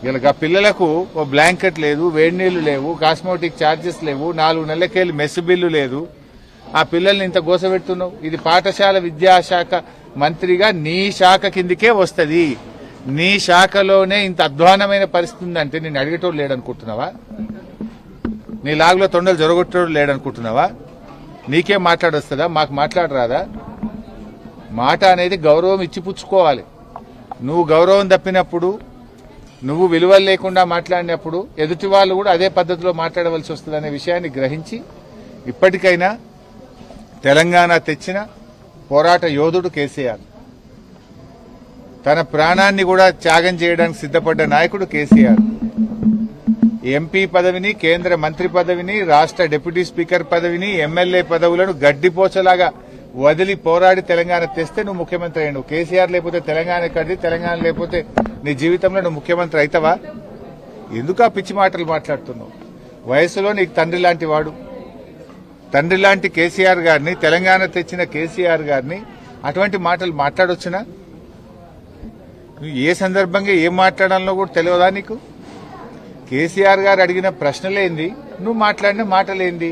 ఇలా పిల్లలకు ఓ బ్లాంకెట్ లేదు, వేడి నీళ్లు లేవు, కాస్మోటిక్ ఛార్జెస్ లేవు, 4 నెలలకెళ్ళి మెస్ బిల్లు లేదు. ఆ పిల్లల్ని ఇంత గోసపెడుతున్నావు. ఇది పాఠశాల విద్యాశాఖ మంత్రిగా నీ శాఖ కిందికే వస్తుంది. నీ శాఖలోనే ఇంత అధ్వానమైన పరిస్థితి ఉందంటే నేను అడిగేటోడు లేడనుకుంటున్నావా? నీ లాగులో తొండలు జరగొట్టేటోడు లేడనుకుంటున్నావా? నీకేం మాట్లాడొస్తుందా? మాకు మాట్లాడరాదా? మాట అనేది గౌరవం ఇచ్చి పుచ్చుకోవాలి. నువ్వు గౌరవం తప్పినప్పుడు, నువ్వు విలువలు లేకుండా మాట్లాడినప్పుడు ఎదుటి వాళ్ళు కూడా అదే పద్ధతిలో మాట్లాడవలసి వస్తుందనే విషయాన్ని గ్రహించి ఇప్పటికైనా తెలంగాణ తెచ్చిన పోరాట యోధుడు కేసీఆర్, తన ప్రాణాన్ని కూడా త్యాగం చేయడానికి సిద్ధపడ్డ నాయకుడు కేసీఆర్. ఎంపీ పదవిని, కేంద్ర మంత్రి పదవిని, రాష్ట్ర డిప్యూటీ స్పీకర్ పదవిని, ఎమ్మెల్యే పదవులను గడ్డిపోచలాగా వదిలి పోరాడి తెలంగాణ తెస్తే నువ్వు ముఖ్యమంత్రి అయ్యావు. కేసీఆర్ లేకపోతే తెలంగాణ కడిది, తెలంగాణ లేకపోతే నీ జీవితంలో నువ్వు ముఖ్యమంత్రి అవుతావా? ఎందుకు ఆ పిచ్చి మాటలు మాట్లాడుతున్నావు? వయసులో నీకు తండ్రి లాంటి వాడు, తండ్రి లాంటి కేసీఆర్ గారిని, తెలంగాణ తెచ్చిన కేసీఆర్ గారిని అటువంటి మాటలు మాట్లాడొచ్చునా? నువ్వు ఏ సందర్భంగా ఏం మాట్లాడాలో కూడా తెలియదా నీకు? కేసీఆర్ గారు అడిగిన ప్రశ్నలేంది, నువ్వు మాట్లాడిన మాటలేంది?